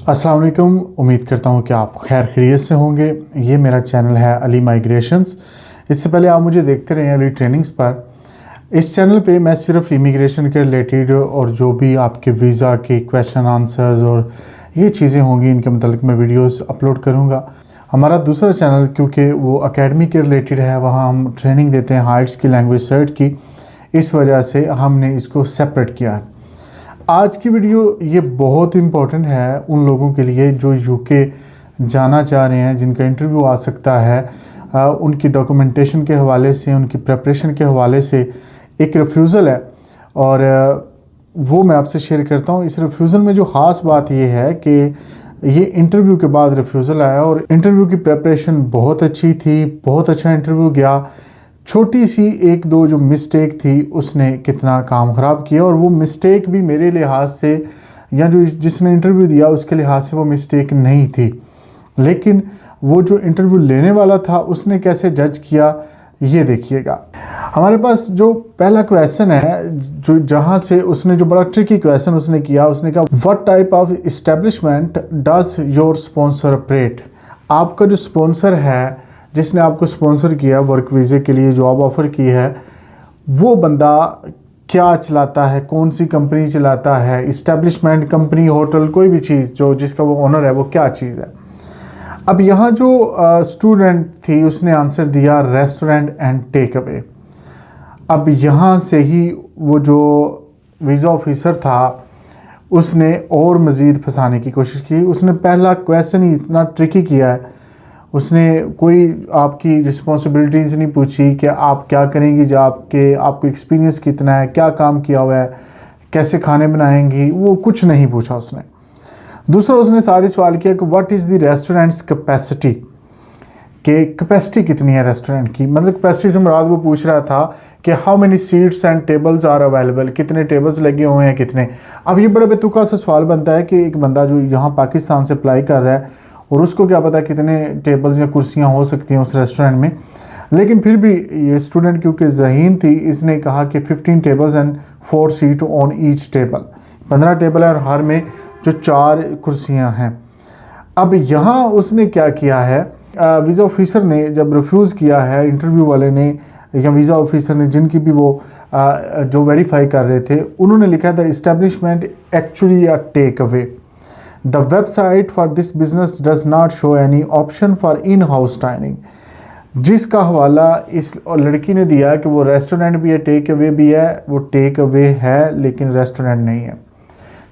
अस्सलाम वालेकुम। उम्मीद करता हूँ कि आप खैर खैरियत से होंगे। ये मेरा चैनल है अली माइग्रेशंस। इससे पहले आप मुझे देखते रहे अली ट्रेनिंग्स पर। इस चैनल पे मैं सिर्फ इमिग्रेशन के रिलेटेड और जो भी आपके वीज़ा के क्वेश्चन आंसर्स और ये चीज़ें होंगी इनके मतलब मैं वीडियोस अपलोड करूँगा। हमारा दूसरा चैनल क्योंकि वो एकेडमी के रिलेटेड है, वहाँ हम ट्रेनिंग देते हैं हाइट्स की, लैंग्वेज सर्ट की, इस वजह से हमने इसको सेपरेट किया है। आज की वीडियो ये बहुत इम्पोर्टेंट है उन लोगों के लिए जो यूके जाना चाह रहे हैं, जिनका इंटरव्यू आ सकता है। उनकी डॉक्यूमेंटेशन के हवाले से, उनकी प्रिपरेशन के हवाले से एक रिफ्यूज़ल है और वो मैं आपसे शेयर करता हूँ। इस रिफ्यूज़ल में जो ख़ास बात ये है कि ये इंटरव्यू के बाद रिफ्यूज़ल आया और इंटरव्यू की प्रिपरेशन बहुत अच्छी थी, बहुत अच्छा इंटरव्यू गया। छोटी सी एक दो जो मिस्टेक थी उसने कितना काम ख़राब किया, और वो मिस्टेक भी मेरे लिहाज से या जो जिसने इंटरव्यू दिया उसके लिहाज से वो मिस्टेक नहीं थी, लेकिन वो जो इंटरव्यू लेने वाला था उसने कैसे जज किया ये देखिएगा। हमारे पास जो पहला क्वेश्चन है, जो जहाँ से उसने जो बड़ा ट्रिकी क्वेश्चन उसने किया, उसने कहा what type of establishment does your sponsor operate. आपका जो स्पॉन्सर है, जिसने आपको स्पॉन्सर किया वर्क वीज़े के लिए, जॉब ऑफ़र की है, वो बंदा क्या चलाता है, कौन सी कंपनी चलाता है, इस्टेब्लिशमेंट, कंपनी, होटल, कोई भी चीज़ जो जिसका वो ओनर है वो क्या चीज़ है। अब यहाँ जो स्टूडेंट थी उसने आंसर दिया रेस्टोरेंट एंड टेक अवे। अब यहाँ से ही वो जो वीज़ा ऑफिसर था उसने और मज़ीद फंसाने की कोशिश की। उसने पहला क्वेश्चन ही इतना ट्रिकी किया है, उसने कोई आपकी रिस्पॉन्सिबिलिटीज़ नहीं पूछी कि आप क्या करेंगी, जब आपको एक्सपीरियंस कितना है, क्या काम किया हुआ है, कैसे खाने बनाएंगी, वो कुछ नहीं पूछा उसने। दूसरा उसने साथ ही सवाल किया कि what is the restaurants capacity, कि कैपेसिटी कितनी है रेस्टोरेंट की। मतलब कैपेसिटी से मुराद वो पूछ रहा था कि how many seats and tables are available, कितने टेबल्स लगे हुए हैं, कितने। अब ये बड़ा बेतुका सा सवाल बनता है कि एक बंदा जो यहाँ पाकिस्तान से अप्लाई कर रहा है और उसको क्या पता कितने टेबल्स या कुर्सियाँ हो सकती हैं उस रेस्टोरेंट में। लेकिन फिर भी ये स्टूडेंट क्योंकि ज़हीन थी, इसने कहा कि 15 tables and 4 seat on each table. 15 table है और हर में जो 4 कुर्सियाँ हैं। अब यहाँ उसने क्या किया है, वीज़ा ऑफिसर ने जब रिफ्यूज़ किया है, इंटरव्यू वाले ने या वीज़ा ऑफिसर ने, जिनकी भी वो जो वेरीफाई कर रहे थे, उन्होंने लिखा था establishment actually a take away. The website for this business does not show any option for in house dining. जिसका हवाला इस लड़की ने दिया कि वो रेस्टोरेंट भी है, टेक अवे भी है। वो टेक अवे है लेकिन रेस्टोरेंट नहीं है,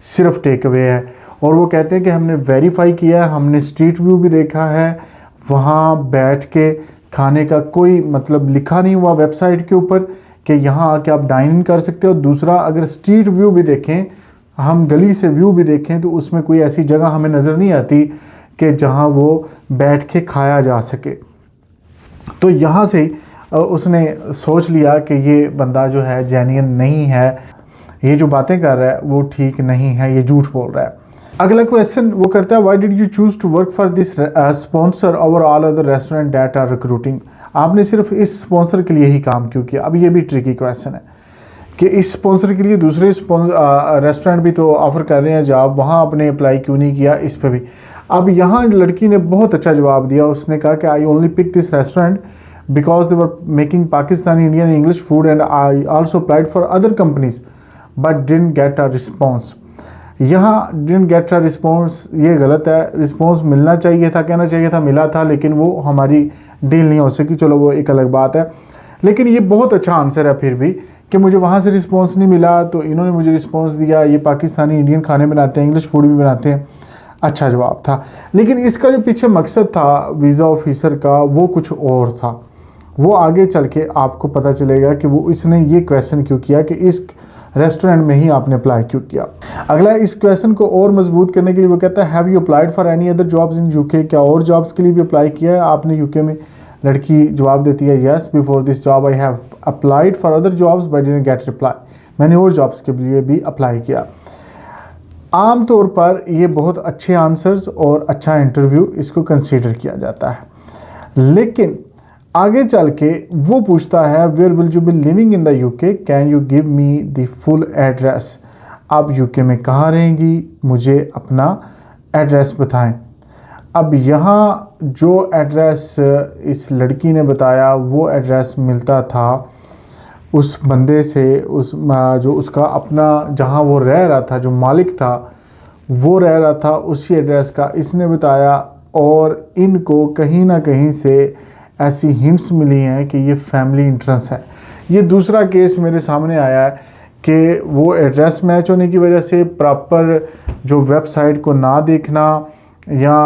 सिर्फ टेक अवे है। और वो कहते हैं कि हमने वेरीफाई किया है, हमने स्ट्रीट व्यू भी देखा है, वहाँ बैठ के खाने का कोई मतलब लिखा नहीं हुआ वेबसाइट के ऊपर कि यहाँ आके आप डाइन इन कर सकते हो। दूसरा, अगर स्ट्रीट व्यू भी देखें, हम गली से व्यू भी देखें, तो उसमें कोई ऐसी जगह हमें नज़र नहीं आती कि जहाँ वो बैठ के खाया जा सके। तो यहाँ से उसने सोच लिया कि ये बंदा जो है जेन्युइन नहीं है, ये जो बातें कर रहा है वो ठीक नहीं है, ये झूठ बोल रहा है। अगला क्वेश्चन वो करता है why did you choose to work for this sponsor over all other restaurant that are recruiting. आपने सिर्फ इस स्पॉन्सर के लिए ही काम क्यों किया। अब ये भी ट्रिकी क्वेश्चन है कि इस स्पॉन्सर के लिए दूसरे रेस्टोरेंट भी तो ऑफ़र कर रहे हैं जॉब, वहाँ आपने अप्लाई क्यों नहीं किया, इस पर भी। अब यहाँ लड़की ने बहुत अच्छा जवाब दिया। उसने कहा कि I only pick this restaurant because they were making Pakistani, Indian, English food and I also applied for other companies but didn't get a response. यहाँ डिडंट गेट अ रिस्पॉन्स ये गलत है, रिस्पॉन्स मिलना चाहिए था, कहना चाहिए था मिला था, लेकिन वो हमारी डील नहीं हो सकी। चलो वो एक अलग बात है, लेकिन ये बहुत अच्छा आंसर है फिर भी कि मुझे वहाँ से रिस्पॉन्स नहीं मिला तो इन्होंने मुझे रिस्पॉन्स दिया। ये पाकिस्तानी, इंडियन खाने बनाते हैं, इंग्लिश फूड भी बनाते हैं। अच्छा जवाब था, लेकिन इसका जो पीछे मकसद था वीज़ा ऑफिसर का वो कुछ और था। वो आगे चल के आपको पता चलेगा कि वो इसने ये क्वेश्चन क्यों किया कि इस रेस्टोरेंट में ही आपने अप्लाई क्यों किया। अगला, इस क्वेश्चन को और मजबूत करने के लिए वो कहता है have you applied for any other jobs in UK. क्या और जॉब्स के लिए भी अप्लाई किया है आपने यूके में। लड़की जवाब देती है yes, before this job I have applied for other jobs but didn't gate reply. मैंने और जॉब्स के लिए भी अप्लाई किया। आम तौर पर ये बहुत अच्छे आंसर्स और अच्छा इंटरव्यू इसको कंसीडर किया जाता है, लेकिन आगे चल के वो पूछता है where will you be living in the UK, can you give me the full address. आप यूके में कहाँ रहेंगी, मुझे अपना एड्रेस बताएं। अब यहाँ जो एड्रेस इस लड़की ने बताया वो एड्रेस मिलता था उस बंदे से, जो उसका अपना जहाँ वो रह रहा था, जो मालिक था वो रह रहा था उसी एड्रेस का इसने बताया। और इनको कहीं ना कहीं से ऐसी हिंट्स मिली हैं कि ये फैमिली इंट्रेंस है। ये दूसरा केस मेरे सामने आया है कि वो एड्रेस मैच होने की वजह से प्रॉपर जो वेबसाइट को ना देखना या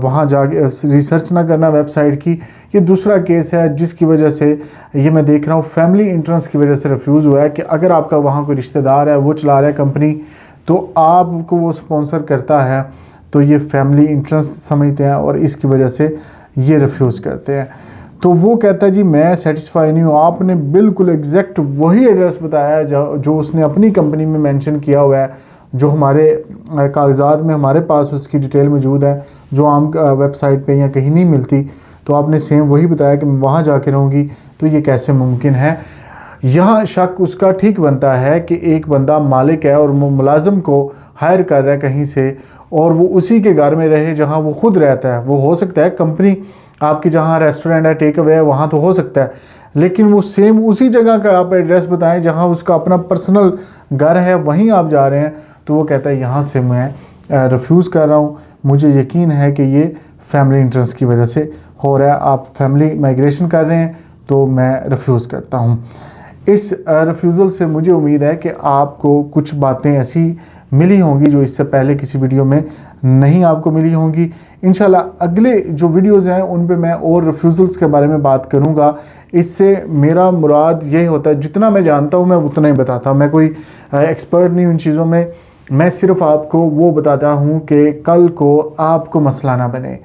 वहाँ जाके रिसर्च ना करना वेबसाइट की, ये दूसरा केस है जिसकी वजह से ये मैं देख रहा हूँ फैमिली इंट्रेंस की वजह से रिफ्यूज़ हुआ है कि अगर आपका वहाँ कोई रिश्तेदार है, वो चला रहा है कंपनी, तो आपको वो स्पॉन्सर करता है, तो ये फैमिली इंट्रेंस समझते हैं और इसकी वजह से ये रिफ्यूज़ करते हैं। तो वो कहता है जी मैं सेटिस्फाई नहीं हूँ, आपने बिल्कुल एग्जैक्ट वही एड्रेस बताया जो उसने अपनी कंपनी में मेंशन किया हुआ है, जो हमारे कागजात में हमारे पास उसकी डिटेल मौजूद है, जो आम वेबसाइट पे या कहीं नहीं मिलती। तो आपने सेम वही बताया कि मैं वहाँ जाके रहूँगी, तो ये कैसे मुमकिन है। यहाँ शक उसका ठीक बनता है कि एक बंदा मालिक है और वो मुलाजिम को हायर कर रहा है कहीं से, और वो उसी के घर में रहे जहाँ वो खुद रहता है। वो हो सकता है कंपनी आपकी जहाँ रेस्टोरेंट है, टेक अवे है, वहाँ तो हो सकता है, लेकिन वो सेम उसी जगह का आप एड्रेस बताएं जहाँ उसका अपना पर्सनल घर है, वहीं आप जा रहे हैं। तो वो कहता है यहाँ से मैं रिफ्यूज़ कर रहा हूँ, मुझे यकीन है कि ये फैमिली इंट्रेंस की वजह से हो रहा है, आप फैमिली माइग्रेशन कर रहे हैं, तो मैं रिफ्यूज़ करता हूँ। इस रिफ्यूज़ल से मुझे उम्मीद है कि आपको कुछ बातें ऐसी मिली होंगी जो इससे पहले किसी वीडियो में नहीं आपको मिली होंगी। इंशाल्लाह अगले जो वीडियोस हैं उन पे मैं और रिफ्यूज़ल्स के बारे में बात करूंगा। इससे मेरा मुराद यही होता है, जितना मैं जानता हूं मैं उतना ही बताता हूं, मैं कोई एक्सपर्ट नहीं उन चीज़ों में, मैं सिर्फ आपको वो बताता हूं कि कल को आपको मसला ना बने,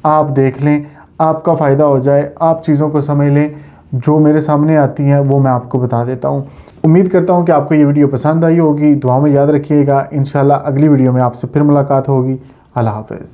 आप देख लें, आपका फ़ायदा हो जाए, आप चीज़ों को समझ लें। जो मेरे सामने आती हैं वो मैं आपको बता देता हूँ। उम्मीद करता हूँ कि आपको ये वीडियो पसंद आई होगी, दुआ में याद रखिएगा। इंशाल्लाह अगली वीडियो में आपसे फिर मुलाकात होगी। अल्लाह हाफ़िज़।